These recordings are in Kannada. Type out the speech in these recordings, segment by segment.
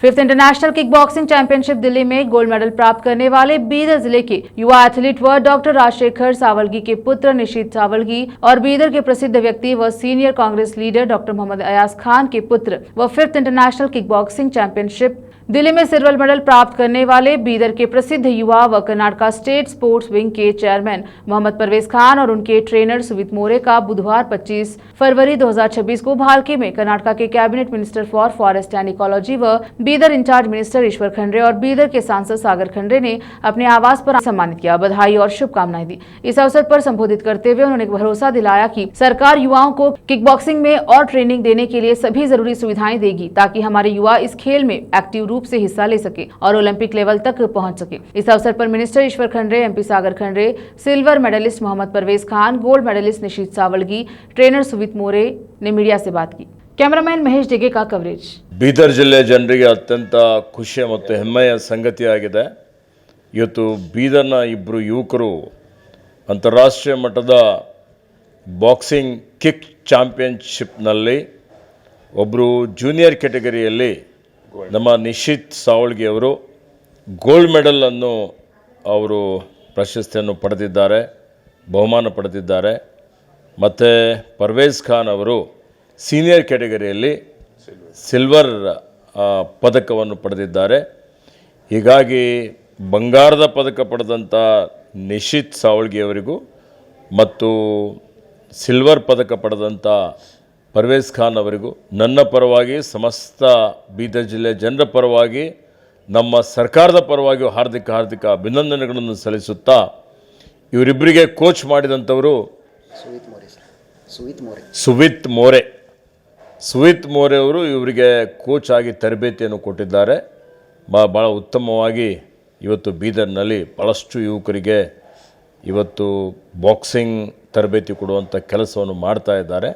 5th international kick boxing championship Delhi में गोल्ड मेडल प्राप्त करने वाले बीदर जिले के युवा एथलीट व डॉक्टर राजशेखर सावलगी के पुत्र निशीत सावलगी और बीदर के प्रसिद्ध व्यक्ति व senior Congress leader doctor Mohammad Ayaz Khan के पुत्र व 5th international kick boxing championship Delhi में सिल्वर मेडल प्राप्त करने वाले बीदर के प्रसिद्ध युवा व कर्नाटका स्टेट स्पोर्ट्स विंग के चेयरमैन मोहम्मद परवेज खान और उनके ट्रेनर सुवित मोरे का बुधवार 25 फरवरी 2026 को भालके में कर्नाटका के cabinet minister for forest and ecology व बीदर इंचार्ज मिनिस्टर ईश्वर खंड्रे और बीदर के सांसद सागर खंड्रे ने अपने आवास पर सम्मानित किया, बधाई और शुभकामनाएं दी। इस अवसर पर संबोधित करते हुए उन्होंने भरोसा दिलाया कि सरकार युवाओं को किक बॉक्सिंग में और ट्रेनिंग देने के लिए सभी जरूरी सुविधाएं देगी ताकि हमारे युवा इस खेल में एक्टिव रूप से हिस्सा ले सके और ओलंपिक लेवल तक पहुंच सके। इस अवसर पर minister Ishwar Khandre, MP Sagar Khandre, silver medalist Mohammad Parvez Khan, gold medalist Nishit Savalgi, trainer Suvit More ने मीडिया से बात की। कैमरामैन महेश डेगे का कवरेज। ಬೀದರ್ ಜಿಲ್ಲೆ ಜನರಿಗೆ ಅತ್ಯಂತ ಖುಷಿಯ ಮತ್ತು ಹೆಮ್ಮೆಯ ಸಂಗತಿಯಾಗಿದೆ। ಇವತ್ತು ಬೀದರ್ನ ಇಬ್ಬರು ಯುವಕರು ಅಂತಾರಾಷ್ಟ್ರೀಯ ಮಟ್ಟದ ಬಾಕ್ಸಿಂಗ್ ಕಿಕ್ ಚಾಂಪಿಯನ್ಶಿಪ್ನಲ್ಲಿ ಒಬ್ಬರು ಜೂನಿಯರ್ ಕ್ಯಾಟಗರಿಯಲ್ಲಿ ನಮ್ಮ ನಿಶಿತ್ ಸಾವಳ್ಗಿ ಅವರು ಗೋಲ್ಡ್ ಮೆಡಲ್ ಅನ್ನು ಅವರು ಪ್ರಶಸ್ತಿಯನ್ನು ಪಡೆದಿದ್ದಾರೆ, ಬಹುಮಾನ ಪಡೆದಿದ್ದಾರೆ। ಮತ್ತು ಪರ್ವೇಜ್ ಖಾನ್ ಅವರು ಸೀನಿಯರ್ ಕ್ಯಾಟಗರಿಯಲ್ಲಿ ಸಿಲ್ವರ್ ಪದಕವನ್ನು ಪಡೆದಿದ್ದಾರೆ। ಹೀಗಾಗಿ ಬಂಗಾರದ ಪದಕ ಪಡೆದಂಥ ನಿಶಿತ್ ಸಾವಳ್ಗಿ ಅವರಿಗೂ ಮತ್ತು ಸಿಲ್ವರ್ ಪದಕ ಪಡೆದಂಥ ಪರ್ವೇಜ್ ಖಾನ್ ಅವರಿಗೂ ನನ್ನ ಪರವಾಗಿ, ಸಮಸ್ತ ಬೀದರ್ ಜಿಲ್ಲೆ ಜನರ ಪರವಾಗಿ, ನಮ್ಮ ಸರ್ಕಾರದ ಪರವಾಗಿಯೂ ಹಾರ್ದಿಕ ಅಭಿನಂದನೆಗಳನ್ನು ಸಲ್ಲಿಸುತ್ತಾ, ಇವರಿಬ್ಬರಿಗೆ ಕೋಚ್ ಮಾಡಿದಂಥವರು ಸುವಿತ್ ಮೋರೆ ಅವರು ಇವರಿಗೆ ಕೋಚ್ ಆಗಿ ತರಬೇತಿಯನ್ನು ಕೊಟ್ಟಿದ್ದಾರೆ। ಭಾಳ ಉತ್ತಮವಾಗಿ ಇವತ್ತು ಬೀದರ್ನಲ್ಲಿ ಭಾಳಷ್ಟು ಯುವಕರಿಗೆ ಇವತ್ತು ಬಾಕ್ಸಿಂಗ್ ತರಬೇತಿ ಕೊಡುವಂಥ ಕೆಲಸವನ್ನು ಮಾಡ್ತಾ ಇದ್ದಾರೆ।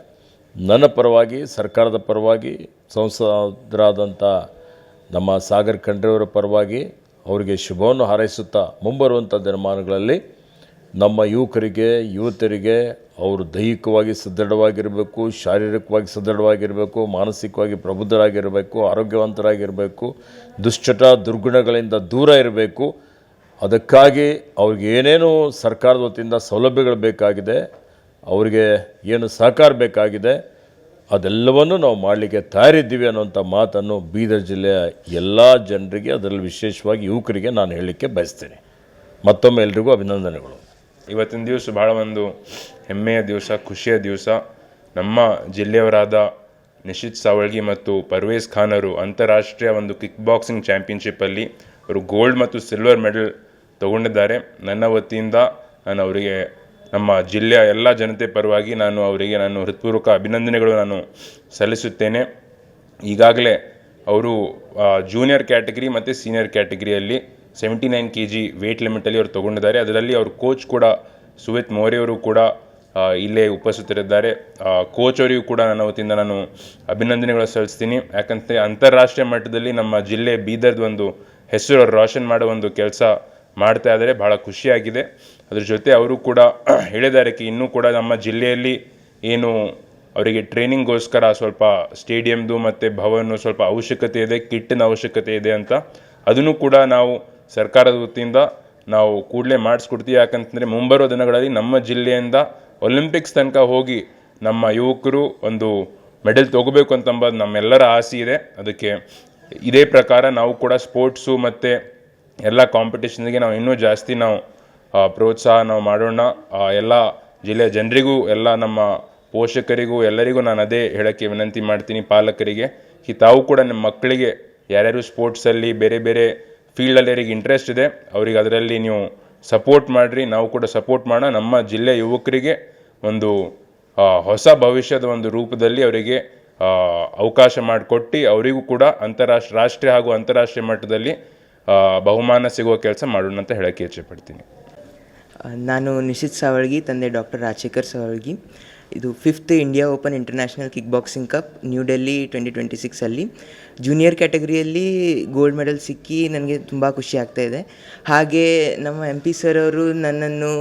ನನ್ನ ಪರವಾಗಿ, ಸರ್ಕಾರದ ಪರವಾಗಿ, ಸಂಸದರಾದಂಥ ನಮ್ಮ ಸಾಗರ್ ಖಂಡ್ರೆಯವರ ಪರವಾಗಿ ಅವರಿಗೆ ಶುಭವನ್ನು ಹಾರೈಸುತ್ತಾ, ಮುಂಬರುವಂಥ ದಿನಮಾನಗಳಲ್ಲಿ ನಮ್ಮ ಯುವಕರಿಗೆ, ಯುವತಿಯರಿಗೆ ಅವರು ದೈಹಿಕವಾಗಿ ಸದೃಢವಾಗಿರಬೇಕು, ಶಾರೀರಿಕವಾಗಿ ಸದೃಢವಾಗಿರಬೇಕು, ಮಾನಸಿಕವಾಗಿ ಪ್ರಬುದ್ಧರಾಗಿರಬೇಕು, ಆರೋಗ್ಯವಂತರಾಗಿರಬೇಕು, ದುಶ್ಚಟ ದುರ್ಗುಣಗಳಿಂದ ದೂರ ಇರಬೇಕು। ಅದಕ್ಕಾಗಿ ಅವ್ರಿಗೆ ಏನೇನು ಸರ್ಕಾರದ ವತಿಯಿಂದ ಸೌಲಭ್ಯಗಳು ಬೇಕಾಗಿದೆ, ಅವರಿಗೆ ಏನು ಸಹಕಾರ ಬೇಕಾಗಿದೆ, ಅದೆಲ್ಲವನ್ನು ನಾವು ಮಾಡಲಿಕ್ಕೆ ತಯಾರಿದ್ದೀವಿ ಅನ್ನೋಂಥ ಮಾತನ್ನು ಬೀದರ್ ಜಿಲ್ಲೆಯ ಎಲ್ಲ ಜನರಿಗೆ, ಅದರಲ್ಲಿ ವಿಶೇಷವಾಗಿ ಯುವಕರಿಗೆ ನಾನು ಹೇಳಲಿಕ್ಕೆ ಬಯಸ್ತೇನೆ। ಮತ್ತೊಮ್ಮೆ ಎಲ್ರಿಗೂ ಅಭಿನಂದನೆಗಳು। ಇವತ್ತಿನ ದಿವಸ ಭಾಳ ಒಂದು ಹೆಮ್ಮೆಯ ದಿವಸ, ಖುಷಿಯ ದಿವಸ। ನಮ್ಮ ಜಿಲ್ಲೆಯವರಾದ ನಿಶಿತ್ ಸಾವಳ್ಗಿ ಮತ್ತು ಪರ್ವೇಜ್ ಖಾನ್ ಅವರು ಅಂತಾರಾಷ್ಟ್ರೀಯ ಒಂದು ಕಿಕ್ ಬಾಕ್ಸಿಂಗ್ ಚಾಂಪಿಯನ್ಶಿಪ್ಪಲ್ಲಿ ಅವರು ಗೋಲ್ಡ್ ಮತ್ತು ಸಿಲ್ವರ್ ಮೆಡಲ್ ತಗೊಂಡಿದ್ದಾರೆ। ನನ್ನ ವತಿಯಿಂದ ನಾನು ಅವರಿಗೆ, ನಮ್ಮ ಜಿಲ್ಲೆಯ ಎಲ್ಲ ಜನತೆ ಪರವಾಗಿ ಅವರಿಗೆ ಹೃತ್ಪೂರ್ವಕ ಅಭಿನಂದನೆಗಳು ಸಲ್ಲಿಸುತ್ತೇನೆ। ಈಗಾಗಲೇ ಅವರು ಜೂನಿಯರ್ ಕ್ಯಾಟಗರಿ ಮತ್ತು ಸೀನಿಯರ್ ಕ್ಯಾಟಗರಿಯಲ್ಲಿ 79 kg ವೇಟ್ ಲಿಮಿಟಲ್ಲಿ ಅವರು ತೊಗೊಂಡಿದ್ದಾರೆ। ಅದರಲ್ಲಿ ಅವ್ರ ಕೋಚ್ ಕೂಡ ಸುವಿತ್ ಮೋರೆಯವರು ಕೂಡ ಇಲ್ಲೇ ಉಪಸ್ಥಿತರಿದ್ದಾರೆ। ಕೋಚ್ ಅವರಿಗೂ ಕೂಡ ನನ್ನ ವತಿಯಿಂದ ಅಭಿನಂದನೆಗಳು ಸಲ್ಲಿಸ್ತೀನಿ। ಯಾಕಂದರೆ ಅಂತಾರಾಷ್ಟ್ರೀಯ ಮಟ್ಟದಲ್ಲಿ ನಮ್ಮ ಜಿಲ್ಲೆ ಬೀದರ್ದು ಒಂದು ಹೆಸರು ರೋಷನ್ ಮಾಡೋ ಒಂದು ಕೆಲಸ ಮಾಡ್ತಾ ಇದ್ದಾರೆ, ಭಾಳ ಖುಷಿಯಾಗಿದೆ। ಅದ್ರ ಜೊತೆ ಅವರು ಕೂಡ ಹೇಳಿದ್ದಾರೆ ಇನ್ನೂ ಕೂಡ ನಮ್ಮ ಜಿಲ್ಲೆಯಲ್ಲಿ ಏನು ಅವರಿಗೆ ಟ್ರೈನಿಂಗ್ಗೋಸ್ಕರ ಸ್ವಲ್ಪ ಸ್ಟೇಡಿಯಮ್ದು ಮತ್ತು ಭವನ ಸ್ವಲ್ಪ ಅವಶ್ಯಕತೆ ಇದೆ, ಕಿಟ್ಟಿನ ಅವಶ್ಯಕತೆ ಇದೆ ಅಂತ, ಅದನ್ನು ಕೂಡ ನಾವು ಸರ್ಕಾರದ ವತಿಯಿಂದ ನಾವು ಕೂಡಲೇ ಮಾಡಿಸ್ಕೊಡ್ತೀವಿ। ಯಾಕಂತಂದರೆ ಮುಂಬರೋ ದಿನಗಳಲ್ಲಿ ನಮ್ಮ ಜಿಲ್ಲೆಯಿಂದ ಒಲಿಂಪಿಕ್ಸ್ ತನಕ ಹೋಗಿ ನಮ್ಮ ಯುವಕರು ಒಂದು ಮೆಡಲ್ ತೊಗೋಬೇಕು ಅಂತಂಬುದು ನಮ್ಮೆಲ್ಲರ ಆಸೆ ಇದೆ। ಅದಕ್ಕೆ ಇದೇ ಪ್ರಕಾರ ನಾವು ಕೂಡ ಸ್ಪೋರ್ಟ್ಸು ಮತ್ತು ಎಲ್ಲ ಕಾಂಪಿಟೇಷನ್ಗೆ ನಾವು ಇನ್ನೂ ಜಾಸ್ತಿ ಪ್ರೋತ್ಸಾಹ ಮಾಡೋಣ। ಎಲ್ಲ ಜಿಲ್ಲೆಯ ಜನರಿಗೂ, ಎಲ್ಲ ನಮ್ಮ ಪೋಷಕರಿಗೂ, ಎಲ್ಲರಿಗೂ ನಾನು ಅದೇ ಹೇಳೋಕ್ಕೆ ವಿನಂತಿ ಮಾಡ್ತೀನಿ, ಪಾಲಕರಿಗೆ ತಾವು ಕೂಡ ನಿಮ್ಮ ಮಕ್ಕಳಿಗೆ ಯಾರ್ಯಾರು ಸ್ಪೋರ್ಟ್ಸಲ್ಲಿ ಬೇರೆ ಬೇರೆ ಫೀಲ್ಡಲ್ಲಿ ಯಾರಿಗೆ ಇಂಟ್ರೆಸ್ಟ್ ಇದೆ ಅವರಿಗೆ ಅದರಲ್ಲಿ ನೀವು ಸಪೋರ್ಟ್ ಮಾಡಿರಿ, ನಾವು ಕೂಡ ಸಪೋರ್ಟ್ ಮಾಡೋಣ। ನಮ್ಮ ಜಿಲ್ಲೆಯ ಯುವಕರಿಗೆ ಒಂದು ಹೊಸ ಭವಿಷ್ಯದ ಒಂದು ರೂಪದಲ್ಲಿ ಅವರಿಗೆ ಅವಕಾಶ ಮಾಡಿಕೊಟ್ಟು ಅವರಿಗೂ ಕೂಡ ರಾಷ್ಟ್ರೀಯ ಹಾಗೂ ಅಂತಾರಾಷ್ಟ್ರೀಯ ಮಟ್ಟದಲ್ಲಿ ಬಹುಮಾನ ಸಿಗುವ ಕೆಲಸ ಮಾಡೋಣ ಅಂತ ಹೇಳೋಕ್ಕೆ ಇಚ್ಛೆಪಡ್ತೀನಿ। ನಾನು ನಿಶಿತ್ ಸಾವಳ್ಗಿ, ತಂದೆ ಡಾಕ್ಟರ್ ರಾಜಶೇಖರ್ ಸಾವಳ್ಗಿ। ಇದು 5th India open international kick boxing cup new Delhi 2026 junior ಕ್ಯಾಟಗರಿಯಲ್ಲಿ ಗೋಲ್ಡ್ ಮೆಡಲ್ ಸಿಕ್ಕಿ ನನಗೆ ತುಂಬ ಖುಷಿ ಆಗ್ತಾಯಿದೆ. ಹಾಗೆ ನಮ್ಮ MP ಸರ್ ಅವರು ನನ್ನನ್ನು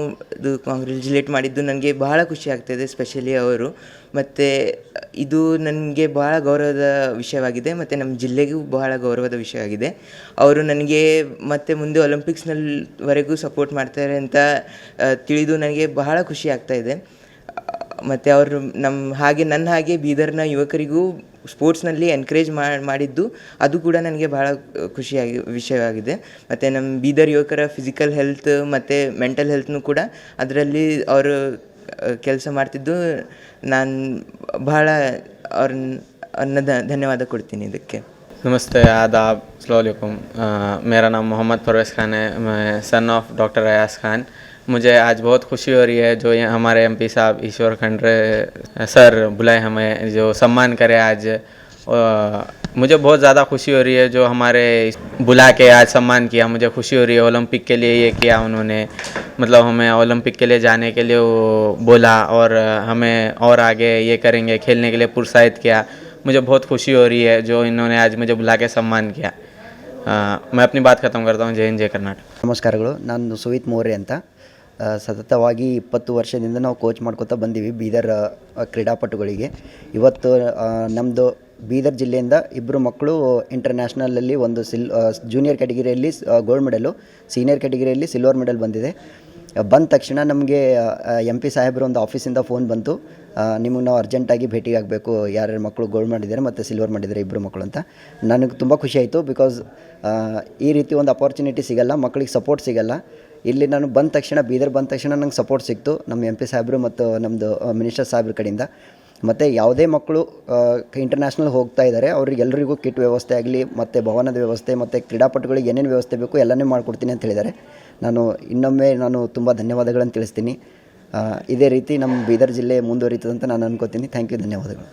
ಕಾಂಗ್ರ್ಯಾಚುಲೇಟ್ ಮಾಡಿದ್ದು ನನಗೆ ಬಹಳ ಖುಷಿ ಆಗ್ತಾಯಿದೆ, ಸ್ಪೆಷಲಿ ಅವರು. ಮತ್ತು ಇದು ನನಗೆ ಬಹಳ ಗೌರವದ ವಿಷಯವಾಗಿದೆ ಮತ್ತು ನಮ್ಮ ಜಿಲ್ಲೆಗೂ ಬಹಳ ಗೌರವದ ವಿಷಯವಾಗಿದೆ. ಅವರು ನನಗೆ ಮತ್ತೆ ಮುಂದೆ ಒಲಿಂಪಿಕ್ಸ್ನಲ್ಲಿವರೆಗೂ ಸಪೋರ್ಟ್ ಮಾಡ್ತಾರೆ ಅಂತ ತಿಳಿದು ನನಗೆ ಬಹಳ ಖುಷಿ ಆಗ್ತಾಯಿದೆ. ಮತ್ತು ಅವರು ನನ್ನ ಹಾಗೆ ಬೀದರ್ನ ಯುವಕರಿಗೂ ಸ್ಪೋರ್ಟ್ಸ್ನಲ್ಲಿ ಎನ್ಕರೇಜ್ ಮಾಡಿದ್ದು ಅದು ಕೂಡ ನನಗೆ ಬಹಳ ವಿಷಯವಾಗಿದೆ. ಮತ್ತು ನಮ್ಮ ಬೀದರ್ ಯುವಕರ ಫಿಸಿಕಲ್ ಹೆಲ್ತ್ ಮತ್ತು ಮೆಂಟಲ್ ಹೆಲ್ತ್ನೂ ಕೂಡ ಅದರಲ್ಲಿ ಅವರು ಕೆಲಸ ಮಾಡ್ತಿದ್ದು ನಾನು ಬಹಳ ಅವ್ರನ್ನ ಧನ್ಯವಾದ ಕೊಡ್ತೀನಿ ಇದಕ್ಕೆ. नमस्ते, आदाब, अस्सलाम वालेकुम। मेरा नाम मोहम्मद परवेज़ खान है, मैं son of doctor Ayaz Khan. मुझे आज बहुत खुशी हो रही है जो ये हमारे MP साहब ईश्वर खंडरे सर बुलाए हमें, जो सम्मान करे आज। मुझे बहुत ज़्यादा खुशी हो रही है जो हमारे बुला के आज सम्मान किया, मुझे खुशी हो रही है। ओलंपिक के लिए ये किया उन्होंने, मतलब हमें ओलंपिक के लिए जाने के लिए वो बोला और हमें और आगे ये करेंगे खेलने के लिए प्रोत्साहित किया। मुझे बहुत खुशी हो रही है जो इन्होंने आज मुझे बुला के सम्मान किया। मैं अपनी बात ख़त्म करता हूँ। जय हिंद, जय कर्नाटक। ನಮಸ್ಕಾರಗಳು. ನಾನು ಸುಹಿತ್ ಮೋರೆ ಅಂತ. ಸತತವಾಗಿ 20 ವರ್ಷದಿಂದ ನಾವು ಕೋಚ್ ಮಾಡ್ಕೋತಾ ಬಂದೀವಿ ಬೀದರ್ ಕ್ರೀಡಾಪಟುಗಳಿಗೆ. ಇವತ್ತು ನಮ್ಮದು ಬೀದರ್ ಜಿಲ್ಲೆಯಿಂದ ಇಬ್ಬರು ಮಕ್ಕಳು ಇಂಟರ್ನ್ಯಾಷನಲಲ್ಲಿ ಒಂದು ಜೂನಿಯರ್ ಕ್ಯಾಟಗಿರಿಯಲ್ಲಿ ಗೋಲ್ಡ್ ಮೆಡಲು, ಸೀನಿಯರ್ ಕ್ಯಾಟಗಿರಿಯಲ್ಲಿ ಸಿಲ್ವರ್ ಮೆಡಲ್ ಬಂದಿದೆ. ಬಂದ ತಕ್ಷಣ ನಮಗೆ MP ಸಾಹೇಬರು ಒಂದು ಆಫೀಸಿಂದ ಫೋನ್ ಬಂತು, ನಿಮಗೆ ನಾವು ಅರ್ಜೆಂಟಾಗಿ ಭೇಟಿಯಾಗಬೇಕು, ಯಾರ್ಯಾರು ಮಕ್ಕಳು ಗೋಲ್ಡ್ ಮಾಡಿದ್ದಾರೆ ಮತ್ತು ಸಿಲ್ವರ್ ಮಾಡಿದ್ದಾರೆ ಇಬ್ಬರು ಮಕ್ಕಳು ಅಂತ. ನನಗೆ ತುಂಬ ಖುಷಿ ಆಯಿತು. ಬಿಕಾಸ್ ಈ ರೀತಿ ಒಂದು ಅಪಾರ್ಚುನಿಟಿ ಸಿಗಲ್ಲ, ಮಕ್ಕಳಿಗೆ ಸಪೋರ್ಟ್ ಸಿಗಲ್ಲ. ಇಲ್ಲಿ ನಾನು ಬಂದ ತಕ್ಷಣ ಬೀದರ್ ಬಂದ ತಕ್ಷಣ ನಂಗೆ ಸಪೋರ್ಟ್ ಸಿಕ್ತು ನಮ್ಮ MP ಸಾಹೇಬರು ಮತ್ತು ನಮ್ಮದು ಮಿನಿಸ್ಟರ್ ಸಾಹೇಬ್ರ ಕಡೆಯಿಂದ. ಮತ್ತು ಯಾವುದೇ ಮಕ್ಕಳು ಇಂಟರ್ನ್ಯಾಷನಲ್ ಹೋಗ್ತಾ ಇದ್ದಾರೆ ಅವ್ರಿಗೆಲ್ಲರಿಗೂ ಕಿಟ್ ವ್ಯವಸ್ಥೆ ಆಗಲಿ ಮತ್ತು ಭವನದ ವ್ಯವಸ್ಥೆ ಮತ್ತು ಕ್ರೀಡಾಪಟುಗಳಿಗೆ ಏನೇನು ವ್ಯವಸ್ಥೆ ಬೇಕು ಎಲ್ಲನೇ ಮಾಡಿಕೊಡ್ತೀನಿ ಅಂತ ಹೇಳಿದ್ದಾರೆ. ಇನ್ನೊಮ್ಮೆ ನಾನು ತುಂಬ ಧನ್ಯವಾದಗಳನ್ನು ತಿಳಿಸ್ತೀನಿ. ಇದೇ ರೀತಿ ನಮ್ಮ ಬೀದರ್ ಜಿಲ್ಲೆ ಮುಂದುವರಿತದಂತ ನಾನು ಅನ್ಕೋತೀನಿ. ಥ್ಯಾಂಕ್ ಯು, ಧನ್ಯವಾದಗಳು.